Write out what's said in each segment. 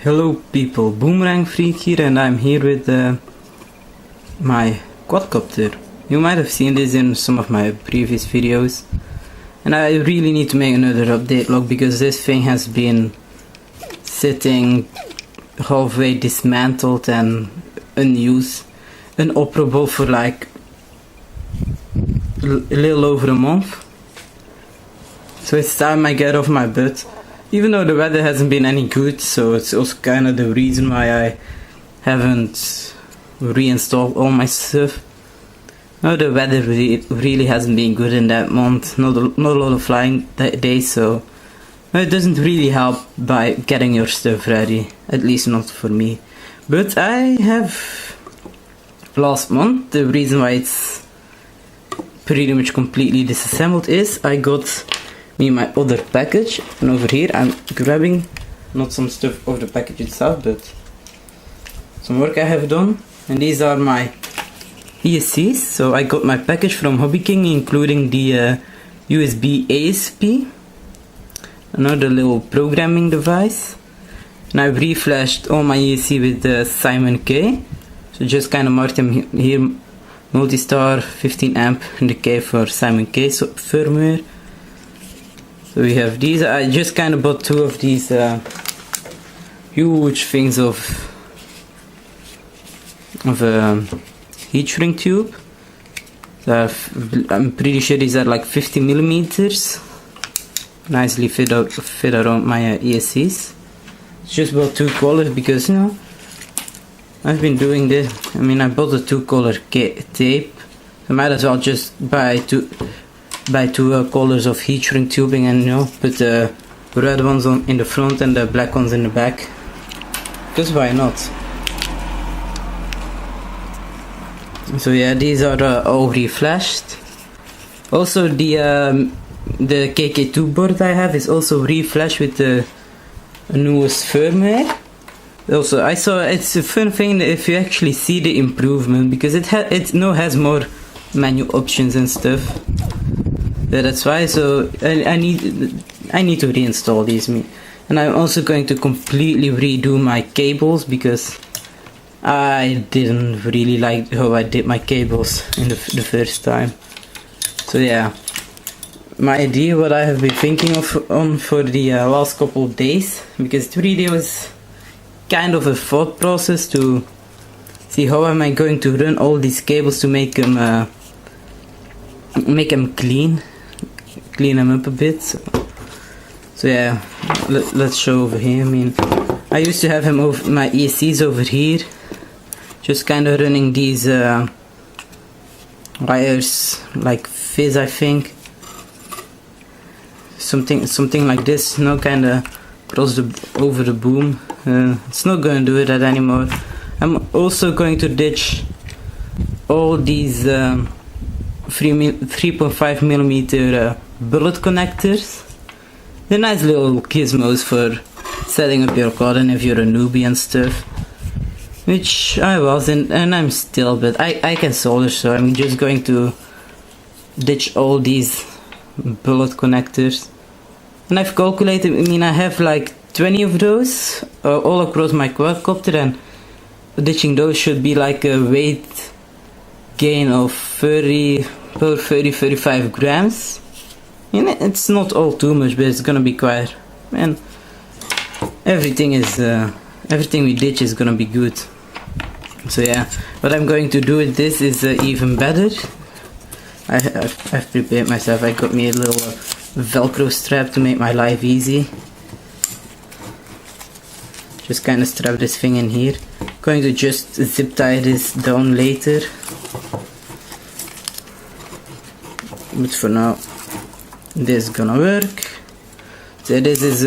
Hello people, boomerangfreak here, and I'm here with my quadcopter. You might have seen this in some of my previous videos, and I really need to make another update log because this thing has been sitting halfway dismantled and unused, inoperable for like a little over a month. So it's time I get off my butt. Even though the weather hasn't been any good, so it's also kind of the reason why I haven't reinstalled all my stuff. No, the weather really hasn't been good in that month, not a lot of flying days, so it doesn't really help by getting your stuff ready, at least not for me. But I have, last month, the reason why it's pretty much completely disassembled is I got my other package, and over here I'm grabbing not some stuff of the package itself but some work I have done, and these are my ESCs. So I got my package from Hobby King, including the USB ASP, another little programming device, and I've reflashed all my ESC with the Simon K, so just kind of marked them here, multi-star 15 amp and the K for Simon K firmware. So we have these. I just kind of bought two of these huge things of heat shrink tube. So I'm pretty sure these are like 50 millimeters. Nicely fit around my ESCs. Just bought two colors because, you know, I've been doing this. I mean, I bought a two color tape. I might as well just buy two colors of heat shrink tubing, and, you know, put the red ones in the front and the black ones in the back, because why not? So yeah, these are all reflashed. Also the KK2 board I have is also reflashed with the newest firmware. Also, I saw it's a fun thing if you actually see the improvement, because it now has more menu options and stuff. Yeah, that's why. So I need to reinstall these, and I'm also going to completely redo my cables because I didn't really like how I did my cables in the first time. So yeah, my idea, what I have been thinking of for the last couple of days, because it really was kind of a thought process to see how am I going to run all these cables to make them clean them up a bit. So yeah, let's show over here. I mean, I used to have him over my ESCs over here, just kind of running these wires like fizz, I think, something like this. No, kind of over the boom. It's not going to do that anymore. I'm also going to ditch all these 3.5 millimeter bullet connectors. They're nice little gizmos for setting up your garden if you're a newbie and stuff, which I was, and I'm still, but I can solder, so I'm just going to ditch all these bullet connectors. And I've calculated, I mean, I have like 20 of those all across my quadcopter, and ditching those should be like a weight gain of 35 grams. And it's not all too much, but it's gonna be quite, and everything we ditch is gonna be good. So yeah, what I'm going to do with this is even better. I've prepared myself. I got me a little velcro strap to make my life easy. Just kind of strap this thing in here. Going to just zip tie this down later, but for now this is gonna work. So this is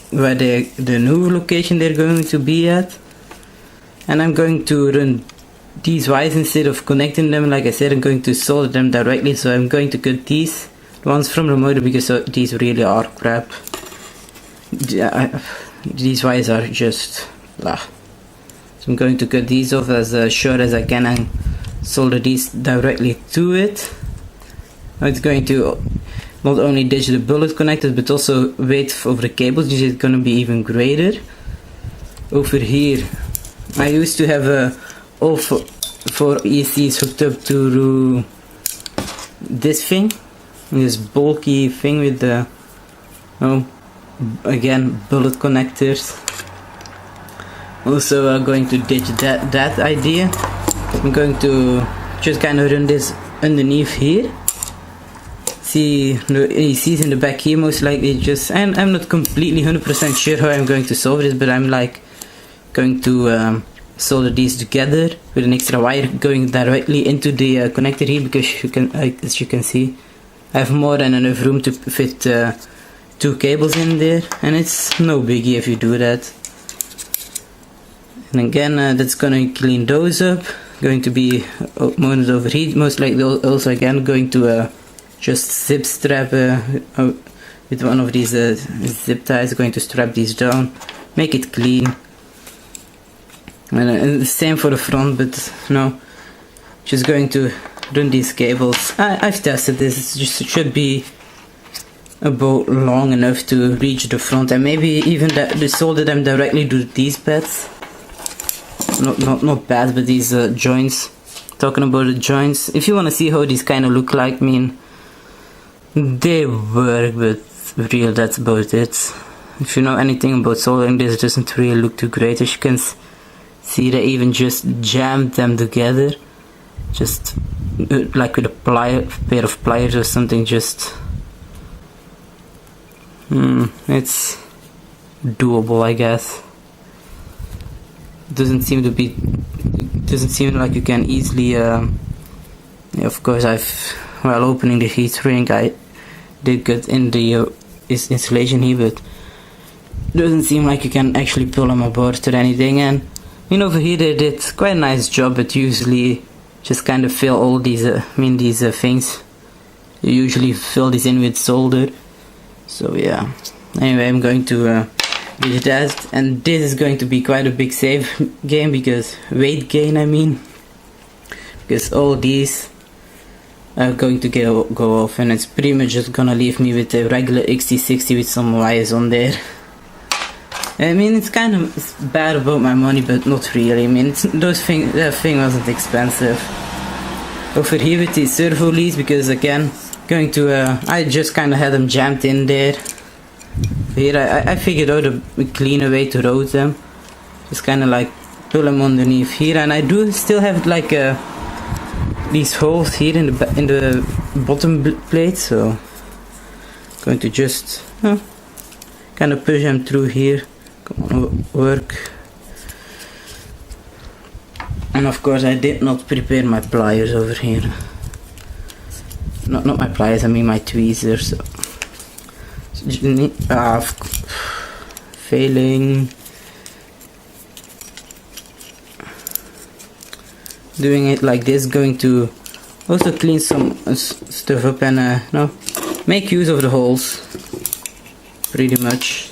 where the new location they're going to be at, and I'm going to run these wires instead of connecting them. Like I said, I'm going to solder them directly, so I'm going to cut these ones from the motor because these really are crap. These wires are just blah. So I'm going to cut these off as short as I can and solder these directly to it. Now it's going to not only ditch the bullet connectors but also wait over the cables, which is going to be even greater. over here I used to have all four ESCs hooked up to this thing, this bulky thing with the again bullet connectors. Also going to ditch that idea. I'm going to just kind of run this underneath here. See the ECs in the back here, most likely just, and I'm not completely 100% sure how I'm going to solve this, but I'm like going to solder these together with an extra wire going directly into the connector here, because you can, as you can see, I have more than enough room to fit 2 cables in there, and it's no biggie if you do that. And again, that's gonna clean those up. Going to be mounted over here, most likely also again going to just zip strap with one of these zip ties, going to strap these down, make it clean. And the same for the front, but no, just going to run these cables. I've tested this, it just should be about long enough to reach the front, and maybe even to solder them directly to these pads. Not pads, but these joints. Talking about the joints, if you want to see how these kind of look like, I mean, they work, but real, that's about it. If you know anything about soldering, this doesn't really look too great. As you can see, they even just jammed them together, just like with a pair of pliers or something. Just it's doable, I guess. Doesn't seem like you can easily yeah, of course, while opening the heat shrink, I did get in the installation here, but doesn't seem like you can actually pull them apart or anything. And over here they did quite a nice job, but usually just kind of fill all these these things, you usually fill these in with solder. So yeah, anyway, I'm going to do that, and this is going to be quite a big save game, because weight gain, because all these are going to go off, and it's pretty much just gonna leave me with a regular XT60 with some wires on there. It's kind of bad about my money, but not really. That thing wasn't expensive. Over here with the servo leads, because again, going to I just kind of had them jammed in there. Here I figured out a cleaner way to route them. Just kind of like pull them underneath here, and I do still have like these holes here in the bottom plate, so going to just kind of push them through here. Come on, work. And of course I did not prepare my pliers over here. Not my pliers, my tweezers. Failing. Doing it like this, going to also clean some stuff up and make use of the holes, pretty much.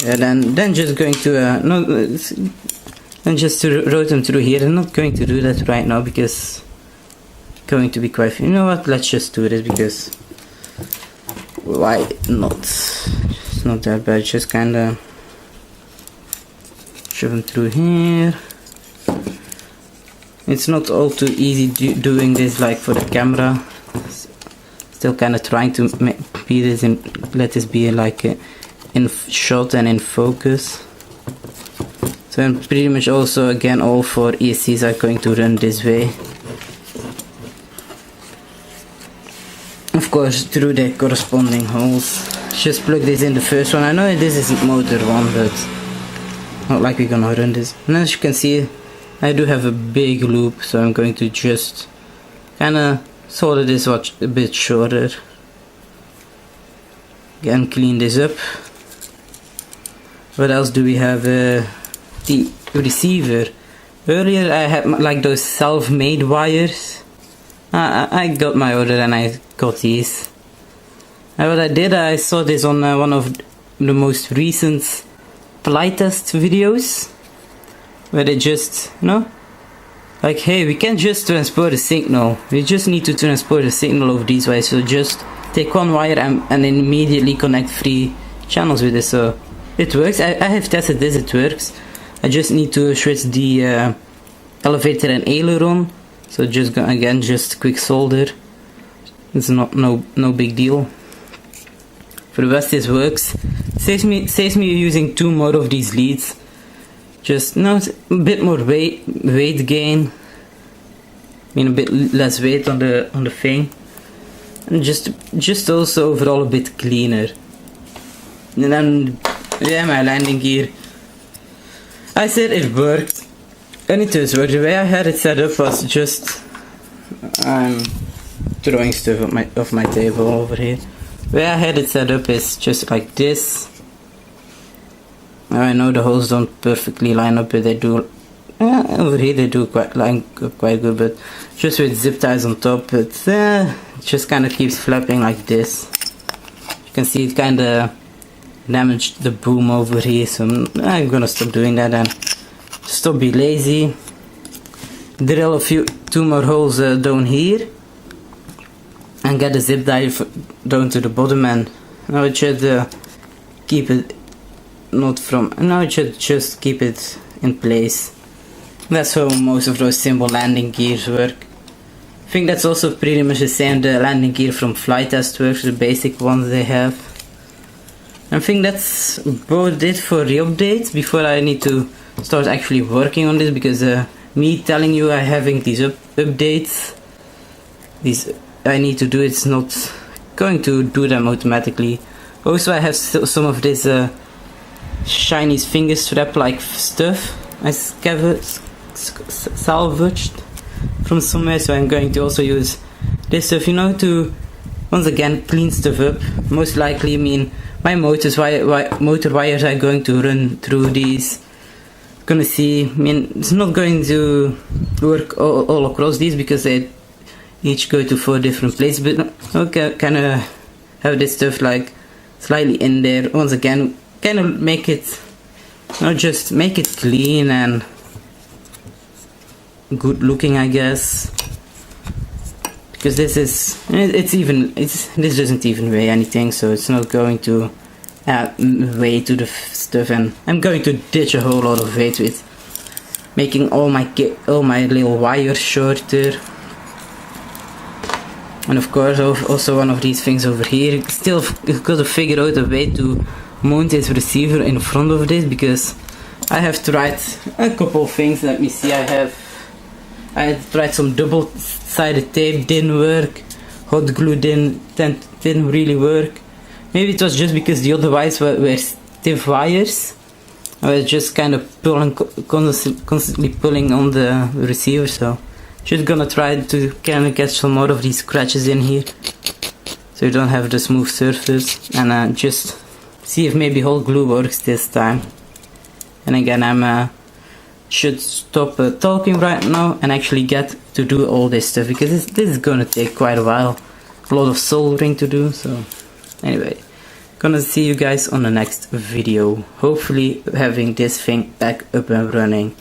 And then just going to and just to route them through here. I'm not going to do that right now, because it's going to be quite, what, let's just do this, because why not? It's not that bad. Just kinda shove them through here. It's not all too easy doing this like for the camera. Still kinda trying to be this and let this be like in shot and in focus. So I'm pretty much also again all 4 ESCs are going to run this way. Of course, through the corresponding holes. Just plug this in the first one. I know this isn't motor 1, but not like we're gonna run this. And as you can see, I do have a big loop, so I'm going to just kinda solder this watch a bit shorter. Again, clean this up. What else do we have? The receiver. Earlier I had like those self-made wires. I got my order and I got these. And what I did, I saw this on one of the most recent flight test videos, where they just, like, hey, we can't just transport a signal, we just need to transport a signal over these wires, so just take one wire and immediately connect 3 channels with it. So it works. I have tested this, it works. I just need to switch the elevator and aileron. So just again, just quick solder. It's no big deal. For the rest, this works. Saves me using 2 more of these leads. Just a bit more weight gain. I mean, a bit less weight on the thing, and just also overall a bit cleaner. And then yeah, my landing gear. I said it worked, and it does work. The way I had it set up was just I'm throwing stuff off my table over here. The way I had it set up is just like this. Now I know the holes don't perfectly line up, but they do. Over here they do quite good, but just with zip ties on top, but it just kind of keeps flapping like this. You can see it kind of damaged the boom over here, so I'm gonna stop doing that and stop being lazy. Drill 2 more holes down here and get the zip tie down to the bottom, and now it should keep it now it should just keep it in place. That's how most of those simple landing gears work. I think that's also pretty much the same the landing gear from Flytest works, the basic ones they have. I think that's about it for the updates before I need to start actually working on this, because me telling you I'm having these updates, I need to do, it's not going to do them automatically. Also, I have some of this Chinese finger strap like stuff I salvaged from somewhere, so I'm going to also use this stuff, to once again clean stuff up. Most likely, I mean, my motor wires are going to run through these. Gonna see, I mean, it's not going to work all across these because they each go to 4 different places, but okay, kind of have this stuff like slightly in there. Once again, kind of make it, just make it clean and good looking, I guess, because this doesn't even weigh anything, so it's not going to add weight to the stuff, and I'm going to ditch a whole lot of weight with making all my little wires shorter. And of course, also one of these things over here, still got to figure out a way to mount this receiver in front of this, because I have tried a couple of things. Let me see, I had tried some double-sided tape, didn't work. Hot glue didn't really work. Maybe it was just because the other wires were stiff wires. I was just kind of constantly pulling on the receiver, so just gonna try to kind of get some more of these scratches in here, so you don't have the smooth surface, and just see if maybe hot glue works this time. And again, should stop talking right now and actually get to do all this stuff, because this is gonna take quite a while, a lot of soldering to do. So anyway, gonna see you guys on the next video, hopefully having this thing back up and running.